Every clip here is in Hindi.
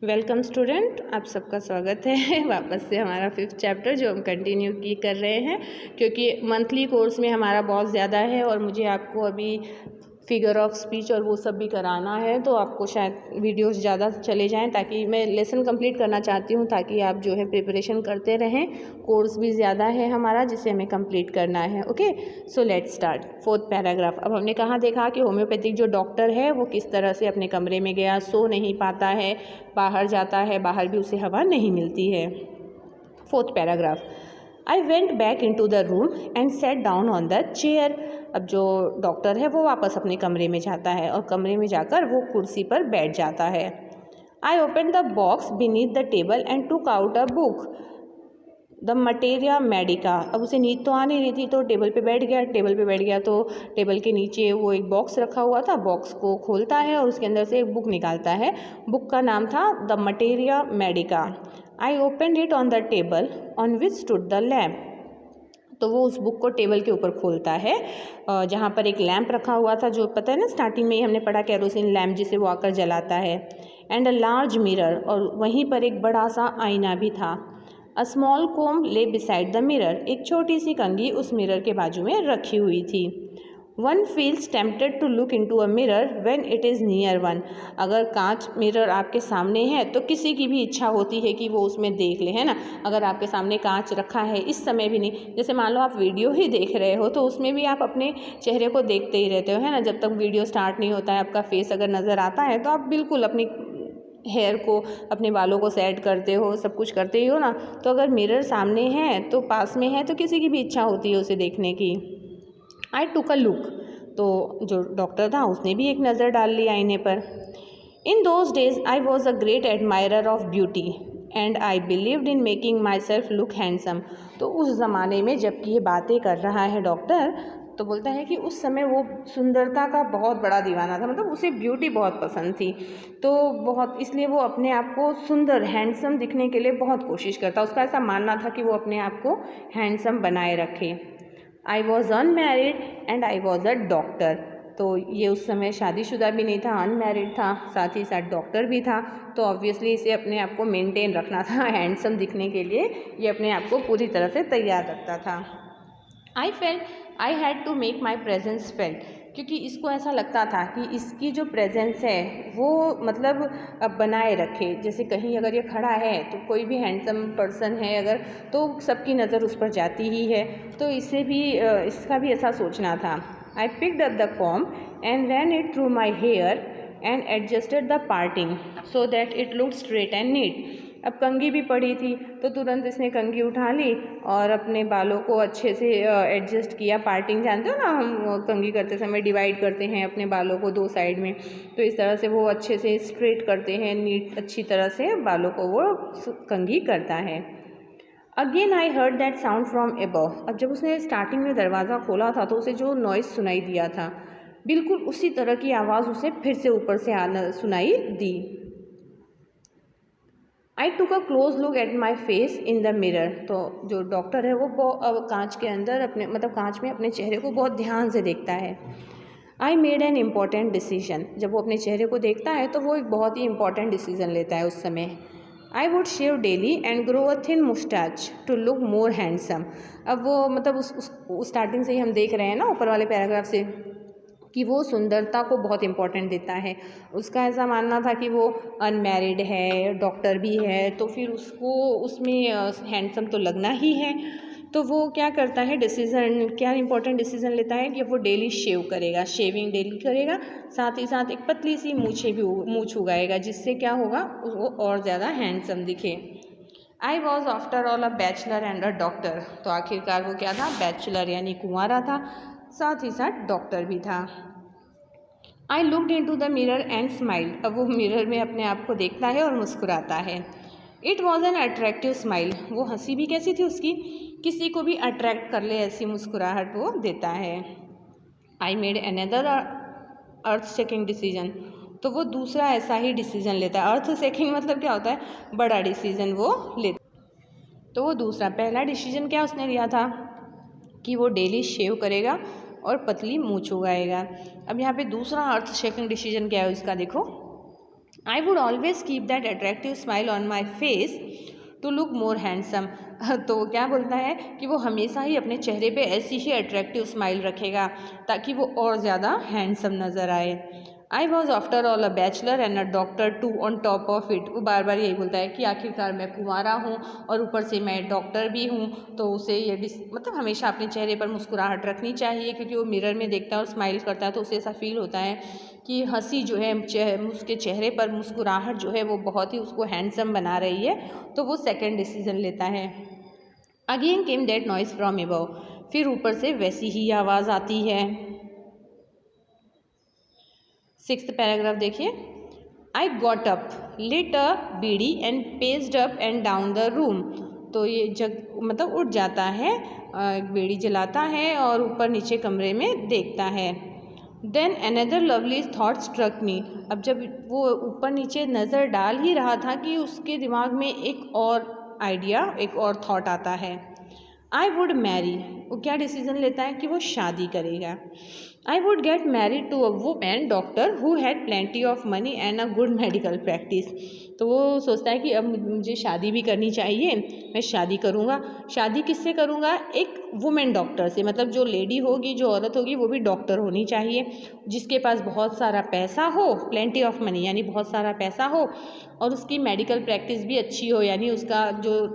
वेलकम स्टूडेंट, आप सबका स्वागत है वापस से हमारा 5th चैप्टर जो हम कंटिन्यू कर रहे हैं, क्योंकि मंथली कोर्स में हमारा बहुत ज़्यादा है और मुझे आपको अभी फिगर ऑफ स्पीच और वो सब भी कराना है, तो आपको शायद वीडियोस ज़्यादा चले जाएं ताकि मैं लेसन कंप्लीट करना चाहती हूँ, ताकि आप जो है प्रिपरेशन करते रहें। कोर्स भी ज़्यादा है हमारा जिसे हमें कंप्लीट करना है। Okay, so let's start 4th paragraph. अब हमने कहाँ देखा कि होम्योपैथिक जो डॉक्टर है वो किस तरह से अपने कमरे में गया, सो नहीं पाता है, बाहर जाता है, बाहर भी उसे हवा नहीं मिलती है। 4th paragraph. I went back in to the room and set down on the chair. अब जो डॉक्टर है वो वापस अपने कमरे में जाता है और कमरे में जाकर वो कुर्सी पर बैठ जाता है। I open the box beneath the table and took out a book the materia Medica. अब उसे नींद तो आ नहीं रही थी तो टेबल पे बैठ गया तो टेबल के नीचे वो एक बॉक्स रखा हुआ था, बॉक्स को खोलता है और उसके अंदर से एक बुक निकालता है। बुक का नाम था the materia Medica. I open it on the table on which stood the lamp. तो वो उस बुक को टेबल के ऊपर खोलता है जहाँ पर एक लैंप रखा हुआ था, जो पता है ना स्टार्टिंग में ही हमने पढ़ा, केरोसिन लैंप जिसे वो आकर जलाता है। एंड अ लार्ज मिरर, और वहीं पर एक बड़ा सा आईना भी था। अ स्मॉल कोम ले बिसाइड द मिरर, एक छोटी सी कंघी उस मिरर के बाजू में रखी हुई थी। One feels tempted to look in to a mirror when it is near one. अगर कांच मिरर आपके सामने है तो किसी की भी इच्छा होती है कि वो उसमें देख ले, है ना। अगर आपके सामने कांच रखा है इस समय भी नहीं, जैसे मान लो आप वीडियो ही देख रहे हो तो उसमें भी आप अपने चेहरे को देखते ही रहते हो, है ना। जब तक वीडियो स्टार्ट नहीं होता है आपका फेस अगर नज़र आता है तो आप बिल्कुल अपनी हेयर को, अपने बालों को सेट करते हो, सब कुछ करते ही हो ना। तो अगर मिरर सामने है तो पास में है तो किसी की भी इच्छा होती है उसे देखने की। आई टुक अ लुक, तो जो डॉक्टर था उसने भी एक नज़र डाल ली आईने पर। In those days I was a great admirer of beauty and I believed in making my self look handsome. तो उस ज़माने में जबकि ये बातें कर रहा है डॉक्टर, तो बोलता है कि उस समय वो सुंदरता का बहुत बड़ा दीवाना था, मतलब उसे ब्यूटी बहुत पसंद थी, तो बहुत इसलिए वो अपने आप को सुंदर हैंडसम दिखने के लिए बहुत कोशिश करता। उसका ऐसा मानना था कि वो अपने आप को हैंडसम बनाए रखे। I was unmarried and I was a doctor. तो ये उस समय शादीशुदा भी नहीं था, अनमैरिड था, साथ ही साथ डॉक्टर भी था, तो ऑब्वियसली इसे अपने आप को मेंटेन रखना था हैंडसम दिखने के लिए, ये अपने आप को पूरी तरह से तैयार रखता था। I felt I had to make my presence felt, क्योंकि इसको ऐसा लगता था कि इसकी जो प्रेजेंस है वो मतलब अब बनाए रखे। जैसे कहीं अगर ये खड़ा है तो कोई भी हैंडसम पर्सन है अगर, तो सबकी नज़र उस पर जाती ही है, तो इसे भी इसका भी ऐसा सोचना था। I picked up the comb and ran it through my hair and adjusted the parting so that it look straight and neat. अब कंघी भी पड़ी थी तो तुरंत इसने कंघी उठा ली और अपने बालों को अच्छे से एडजस्ट किया। पार्टिंग जानते हो ना, हम कंघी करते समय डिवाइड करते हैं अपने बालों को 2 साइड में, तो इस तरह से वो अच्छे से स्ट्रेट करते हैं, नीट अच्छी तरह से बालों को वो कंघी करता है। Again I heard that sound from above. अब जब उसने स्टार्टिंग में दरवाज़ा खोला था तो उसे जो नॉइज़ सुनाई दिया था, बिल्कुल उसी तरह की आवाज़ उसे फिर से ऊपर से आना सुनाई दी। I took a close look at my face in the mirror. तो जो डॉक्टर है वो अब कांच के अंदर अपने, मतलब कांच में अपने चेहरे को बहुत ध्यान से देखता है। I made an important decision. जब वो अपने चेहरे को देखता है तो वो एक बहुत ही इंपॉर्टेंट डिसीजन लेता है उस समय। I would shave daily and grow a thin moustache to look more handsome. अब वो मतलब उस स्टार्टिंग से ही हम देख रहे हैं ना ऊपर वाले पैराग्राफ से कि वो सुंदरता को बहुत इम्पोर्टेंट देता है। उसका ऐसा मानना था कि वो अनमैरिड है, डॉक्टर भी है, तो फिर उसको उसमें हैंडसम तो लगना ही है। तो वो क्या करता है, डिसीज़न क्या इम्पोर्टेंट डिसीज़न लेता है कि वो डेली शेव करेगा, शेविंग डेली करेगा, साथ ही साथ एक पतली सी मूँछ उगाएगा, जिससे क्या होगा वो और ज़्यादा हैंडसम दिखे। आई was after all a bachelor and a doctor. तो आखिरकार वो क्या था, बैचलर यानी कुंवारा था, साथ ही साथ डॉक्टर भी था। I looked in to the mirror and smiled. अब वो मिरर में अपने आप को देखता है और मुस्कुराता है। It was an attractive smile. वो हंसी भी कैसी थी उसकी, किसी को भी अट्रैक्ट कर ले ऐसी मुस्कुराहट वो देता है। I made another earth shaking decision. तो वो दूसरा ऐसा ही डिसीजन लेता है। अर्थ शेकिंग मतलब क्या होता है, बड़ा डिसीजन वो लेता। तो वो दूसरा, पहला डिसीजन क्या उसने लिया था कि वो डेली शेव करेगा और पतली मूँछ उगाएगा। अब यहाँ पे दूसरा अर्थ शेकिंग डिसीजन क्या है उसका देखो। I would always keep that attractive smile on my face to look more handsome. तो वो क्या बोलता है कि वो हमेशा ही अपने चेहरे पे ऐसी ही अट्रैक्टिव स्माइल रखेगा ताकि वो और ज़्यादा हैंडसम नज़र आए। I was after all a bachelor and a doctor too on top of it. वो बार बार यही बोलता है कि आखिरकार मैं कुंवारा हूँ और ऊपर से मैं डॉक्टर भी हूँ। तो उसे ये मतलब हमेशा अपने चेहरे पर मुस्कुराहट रखनी चाहिए, क्योंकि वो मिरर में देखता है और स्माइल करता है तो उसे ऐसा फील होता है कि हंसी जो है उसके चेहरे पर मुस्कुराहट जो है वो बहुत ही उसको हैंडसम बना रही है। तो वो सेकेंड डिसीजन लेता है। Again came that noise from above. फिर ऊपर से वैसी ही आवाज़ आती है। 6th पैराग्राफ देखिए। I got up lit a bidi and paced up and down the room. तो ये मतलब उठ जाता है, एक बीड़ी जलाता है और ऊपर नीचे कमरे में देखता है। Then another lovely thought struck me. अब जब वो ऊपर नीचे नज़र डाल ही रहा था कि उसके दिमाग में एक और आइडिया, एक और थॉट आता है। I would marry. वो क्या डिसीजन लेता है कि वो शादी करेगा। I would get married to a woman doctor who had plenty of money and a good medical practice. तो वो सोचता है कि अब मुझे शादी भी करनी चाहिए, मैं शादी करूँगा। शादी किससे करूँगा? एक वुमेन डॉक्टर से, मतलब जो लेडी होगी, जो औरत होगी वो भी डॉक्टर होनी चाहिए, जिसके पास बहुत सारा पैसा हो, प्लेंटी ऑफ मनी यानी बहुत सारा पैसा हो, और उसकी मेडिकल प्रैक्टिस भी अच्छी हो, यानी उसका जो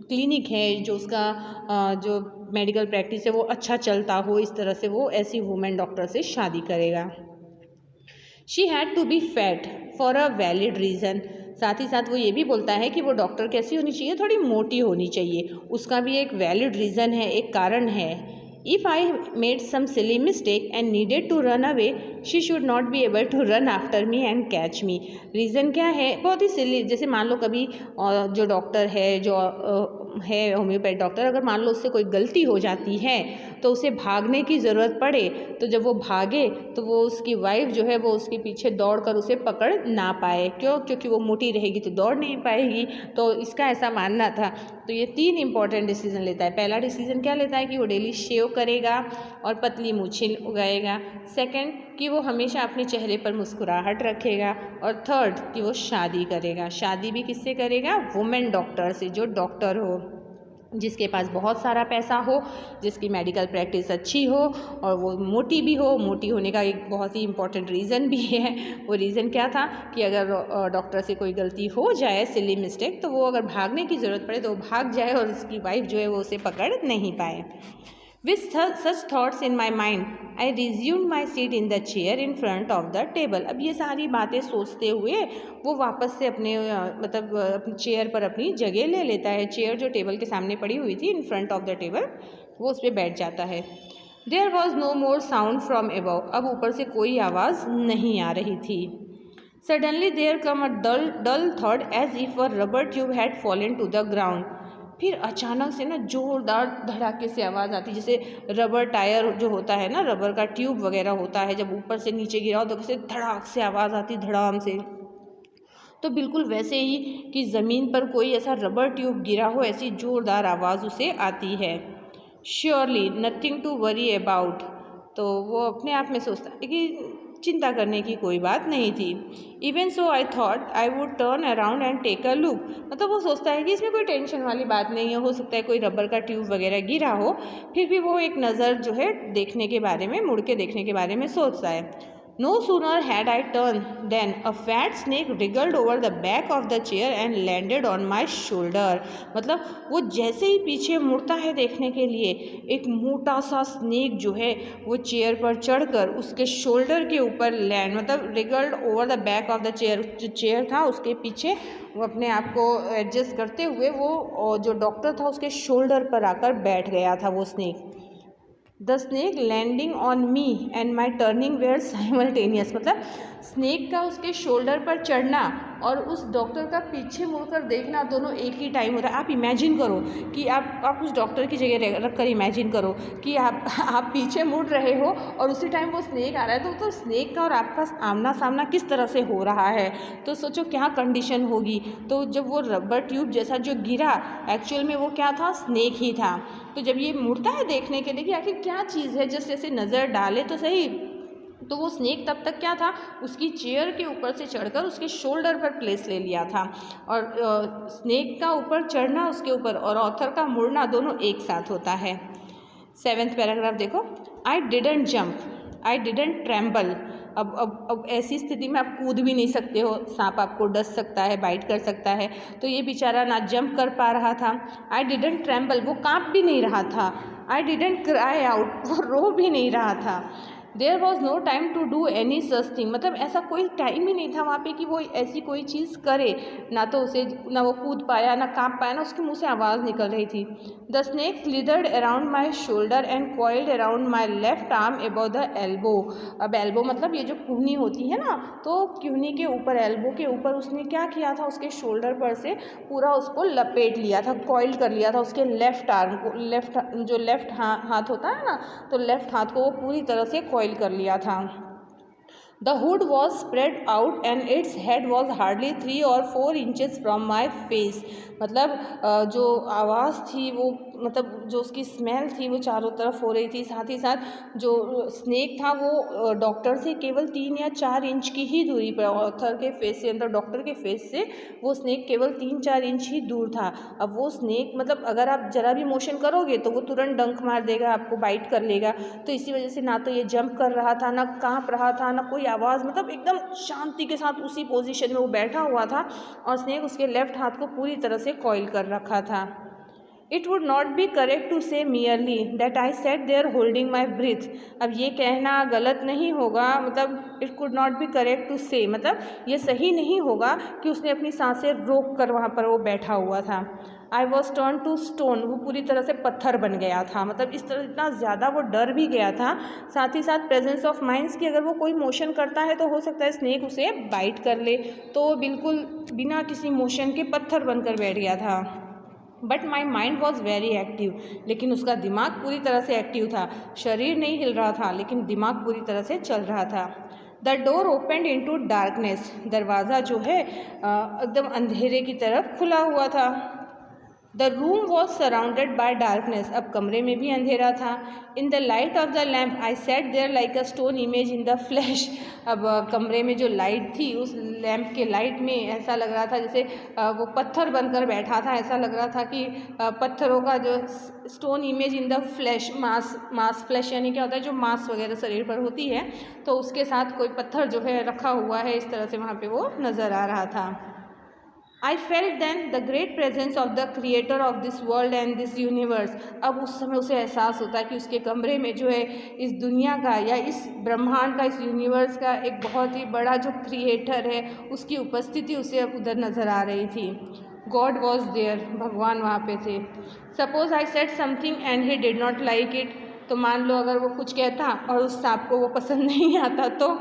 क्लिनिक है, जो उसका जो मेडिकल प्रैक्टिस है वो अच्छा चलता हो। इस तरह से वो ऐसी वुमेन डॉक्टर से शादी करेगा। She had to be fat for a valid reason. साथ ही साथ वो ये भी बोलता है कि वो डॉक्टर कैसी होनी चाहिए? थोड़ी मोटी होनी चाहिए। उसका भी एक वैलिड रीज़न है, एक कारण है। If I made some silly mistake and needed to run away, she should not be able to run after me and catch me. Reason क्या है? बहुत ही सिली, जैसे मान लो कभी जो डॉक्टर है, जो है होम्योपैथ डॉक्टर, अगर मान लो उससे कोई गलती हो जाती है तो उसे भागने की ज़रूरत पड़े, तो जब वो भागे तो वो उसकी वाइफ जो है वो उसके पीछे दौड़कर उसे पकड़ ना पाए। क्यों? क्योंकि वो मोटी रहेगी तो दौड़ नहीं पाएगी। तो इसका ऐसा मानना था। तो ये 3 इंपॉर्टेंट डिसीजन लेता है। पहला डिसीजन क्या लेता है कि वो डेली शेव करेगा और पतली मूछें उगाएगा। सेकंड कि वो हमेशा अपने चेहरे पर मुस्कुराहट रखेगा। और थर्ड कि वो शादी करेगा। शादी भी किससे करेगा? वुमेन डॉक्टर से, जो डॉक्टर हो, जिसके पास बहुत सारा पैसा हो, जिसकी मेडिकल प्रैक्टिस अच्छी हो और वो मोटी भी हो। मोटी होने का एक बहुत ही इम्पॉर्टेंट रीज़न भी है। वो रीज़न क्या था कि अगर डॉक्टर से कोई गलती हो जाए, सिली मिस्टेक, तो वो अगर भागने की ज़रूरत पड़े तो वो भाग जाए और उसकी वाइफ जो है वो उसे पकड़ नहीं पाए। With such thoughts in my mind, I resumed my seat in the chair in front of the table. अब ये सारी बातें सोचते हुए वो वापस से अपने मतलब अपनी चेयर पर अपनी जगह ले लेता है। चेयर जो टेबल के सामने पड़ी हुई थी, in front of the table, वो उस पर बैठ जाता है। There was no more sound from above. अब ऊपर से कोई आवाज़ नहीं आ रही थी। Suddenly there came a dull thud as if a rubber tube had fallen to the ground. फिर अचानक से ना जोरदार धड़ाके से आवाज़ आती, जैसे रबर टायर जो होता है ना, रबर का ट्यूब वगैरह होता है, जब ऊपर से नीचे गिरा हो तो कैसे धड़ाक से आवाज़ आती, धड़ाम से। तो बिल्कुल वैसे ही कि ज़मीन पर कोई ऐसा रबर ट्यूब गिरा हो, ऐसी ज़ोरदार आवाज़ उसे आती है। Surely nothing to worry about. तो वो अपने आप में सोचता है कि चिंता करने की कोई बात नहीं थी। Even so I thought I would turn around and take a look. मतलब वो सोचता है कि इसमें कोई टेंशन वाली बात नहीं है, हो सकता है कोई रबर का ट्यूब वगैरह गिरा हो, फिर भी वो एक नज़र जो है देखने के बारे में, मुड़ के देखने के बारे में सोचता है। No sooner had I turned than a fat snake wriggled over the back of the chair and landed on my shoulder. मतलब वो जैसे ही पीछे मुड़ता है देखने के लिए, एक मोटा सा स्नेक जो है वो चेयर पर चढ़कर उसके शोल्डर के ऊपर लैंड, मतलब रिगल्ड over the back of the chair, जो चेयर था उसके पीछे वो अपने आप को एडजस्ट करते हुए वो जो डॉक्टर था उसके शोल्डर पर आकर बैठ गया था वो snake. The snake landing on me and my turning were simultaneous. मतलब स्नेक का उसके शोल्डर पर चढ़ना और उस डॉक्टर का पीछे मुड़कर देखना, दोनों एक ही टाइम हो रहा है। आप इमेजिन करो कि आप उस डॉक्टर की जगह रख कर इमेजिन करो कि आप पीछे मुड़ रहे हो और उसी टाइम वो स्नेक आ रहा है। तो स्नेक का और आपका आमना सामना किस तरह से हो रहा है, तो सोचो क्या कंडीशन होगी। तो जब वो रबर ट्यूब जैसा जो गिरा, एक्चुअल में वो क्या था? स्नेक ही था। तो जब ये मुड़ता है देखने के लिए कि आखिर क्या चीज़ है, जस्ट ऐसे नज़र डाले तो सही, तो वो स्नेक तब तक क्या था, उसकी चेयर के ऊपर से चढ़कर उसके शोल्डर पर प्लेस ले लिया था। और स्नेक का ऊपर चढ़ना उसके ऊपर और ऑथर का मुड़ना दोनों एक साथ होता है। 7th पैराग्राफ देखो, I didn't jump, I didn't tremble. अब ऐसी स्थिति में आप कूद भी नहीं सकते हो, सांप आपको डस सकता है, बाइट कर सकता है। तो ये बेचारा ना जंप कर पा रहा था। आई डिडंट ट्रैम्बल, वो काँप भी नहीं रहा था। आई डिडंट क्राई आउट, वो रो भी नहीं रहा था। There was no time to do any such thing, मतलब ऐसा कोई टाइम ही नहीं था वहाँ पे कि वो ऐसी कोई चीज़ करे। ना वो कूद पाया, ना काँप पाया, ना उसके मुंह से आवाज़ निकल रही थी। The snake slithered around my shoulder and coiled around my left arm above the elbow. अब एल्बो मतलब ये जो कुहनी होती है ना, तो कुहनी के ऊपर, एल्बो के ऊपर उसने क्या किया था, उसके शोल्डर पर से पूरा उसको लपेट लिया था, कॉइल कर लिया था उसके लेफ्ट आर्म को। लेफ्ट हाथ होता है ना, तो लेफ्ट हाथ को वो पूरी तरह से कॉइल कर लिया था। The hood was spread out and its head was hardly 3 or 4 inches from my face। मतलब जो आवाज़ थी वो, मतलब जो उसकी स्मेल थी वो चारों तरफ हो रही थी। साथ ही साथ जो स्नेक था वो डॉक्टर से केवल 3 या 4 इंच की ही दूरी पर, ऑथर के फेस से, मतलब डॉक्टर के फेस से वो स्नेक केवल 3-4 इंच ही दूर था। अब वो स्नेक मतलब अगर आप ज़रा भी मोशन करोगे तो वो तुरंत डंक मार देगा, आपको बाइट कर लेगा। तो इसी वजह से ना तो ये जंप कर रहा था, ना काँप रहा था, ना कोई आवाज़, मतलब एकदम शांति के साथ उसी पोजीशन में वो बैठा हुआ था और स्नेक उसके लेफ्ट हाथ को पूरी तरह से कॉइल कर रखा था। It would not be correct to say merely that I sat there holding my breath. अब ये कहना गलत नहीं होगा, मतलब it could not be correct to say, मतलब ये सही नहीं होगा कि उसने अपनी सांसें रोक कर वहाँ पर वो बैठा हुआ था। I was turn to stone, वो पूरी तरह से पत्थर बन गया था। मतलब इस तरह इतना ज़्यादा वो डर भी गया था। साथ ही साथ प्रेजेंस ऑफ माइंड्स की, अगर वो कोई मोशन करता है तो हो सकता है स्नेक उसे बाइट कर ले, तो वो बिल्कुल बिना किसी मोशन के पत्थर बनकर बैठ गया था। But my mind was very active, लेकिन उसका दिमाग पूरी तरह से एक्टिव था। शरीर नहीं हिल रहा था लेकिन दिमाग पूरी तरह से चल रहा था। The door opened into darkness, दरवाज़ा जो है एकदम अंधेरे की तरफ खुला हुआ था। The room was surrounded by darkness, अब कमरे में भी अंधेरा था। In the light of the lamp I sat there like a stone image in the flash. अब कमरे में जो लाइट थी, उस लैम्प के लाइट में ऐसा लग रहा था जैसे वो पत्थर बनकर बैठा था। ऐसा लग रहा था कि पत्थरों का जो stone image in the flash, मांस फ्लैश यानी क्या होता है, जो मांस वगैरह शरीर पर होती है, तो उसके साथ कोई पत्थर जो है रखा हुआ है, इस तरह से वहाँ पे वो नज़र आ रहा था। I felt then the great presence of the creator of this world and this universe। अब उस समय उसे एहसास होता है कि उसके कमरे में जो है इस दुनिया का या इस ब्रह्मांड का, इस यूनिवर्स का एक बहुत ही बड़ा जो क्रिएटर है, उसकी उपस्थिति उसे अब उधर नज़र आ रही थी। गॉड वॉज देयर, भगवान वहाँ पे थे। Suppose I said something and he did not like it, तो मान लो अगर वो कुछ कहता और उस सांप को वो पसंद नहीं आता तो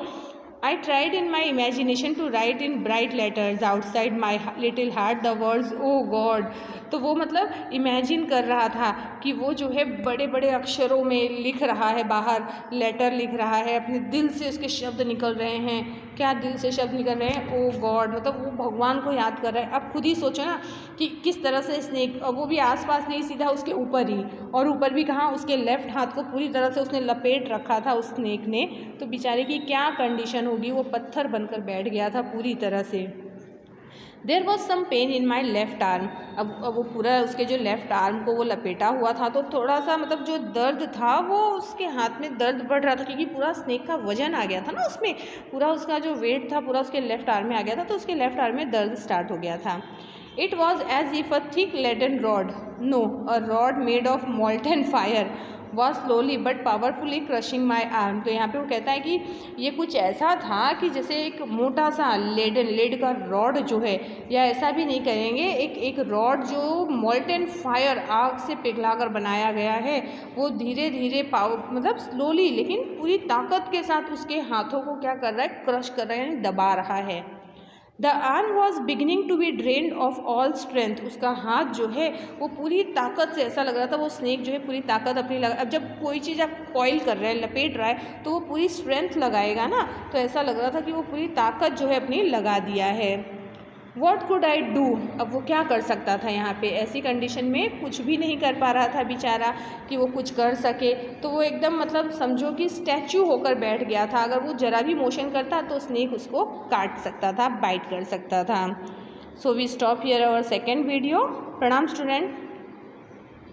I tried in my imagination to write in bright letters outside my little heart the words oh God। तो वो मतलब इमेजिन कर रहा था कि वो जो है बड़े बड़े अक्षरों में लिख रहा है, बाहर लेटर लिख रहा है, अपने दिल से उसके शब्द निकल रहे हैं। क्या दिल से शब्द निकल रहे हैं? ओ गॉड, मतलब वो भगवान को याद कर रहा है। अब खुद ही सोचो ना कि किस तरह से स्नेक, वो भी आसपास नहीं, सीधा उसके ऊपर ही, और ऊपर भी कहाँ, उसके लेफ्ट हाथ को पूरी तरह से उसने लपेट रखा था उस स्नेक ने। तो बेचारे की क्या कंडीशन होगी, वो पत्थर बनकर बैठ गया था पूरी तरह से। There was some pain in my left arm. अब वो पूरा उसके जो लेफ्ट आर्म को वो लपेटा हुआ था, तो थोड़ा सा मतलब जो दर्द था वो उसके हाथ में दर्द बढ़ रहा था, क्योंकि पूरा स्नेक का वजन आ गया था ना उसमें, पूरा उसका जो वेट था पूरा उसके लेफ्ट आर्म में आ गया था, तो उसके लेफ्ट आर्म में दर्द स्टार्ट हो गया था। It was as if a thick leaden rod, no a rod made of molten fire was slowly but powerfully crushing my arm. तो यहाँ पे वो कहता है कि ये कुछ ऐसा था कि जैसे एक मोटा सा लेड का रॉड जो है, या ऐसा भी नहीं करेंगे, एक रॉड जो मॉल्टन फायर, आग से पिघला कर बनाया गया है, वो धीरे धीरे मतलब स्लोली लेकिन पूरी ताकत के साथ उसके हाथों को क्या कर रहा है, क्रश कर रहा है, यानी दबा रहा है। The arm was beginning to be drained of all strength. उसका हाथ जो है वो पूरी ताकत से, ऐसा लग रहा था वो स्नेक जो है पूरी ताकत अपनी अब जब कोई चीज़ आप कॉइल कर रहे हैं, लपेट रहा है, तो वो पूरी स्ट्रेंथ लगाएगा ना, तो ऐसा लग रहा था कि वो पूरी ताकत जो है अपनी लगा दिया है। वॉट कुड आई डू, अब वो क्या कर सकता था यहाँ पे, ऐसी कंडीशन में कुछ भी नहीं कर पा रहा था बेचारा कि वो कुछ कर सके। तो वो एकदम मतलब समझो कि स्टैचू होकर बैठ गया था। अगर वो जरा भी मोशन करता तो स्नेक उसको काट सकता था, बाइट कर सकता था। So we stop here our second video. प्रणाम स्टूडेंट।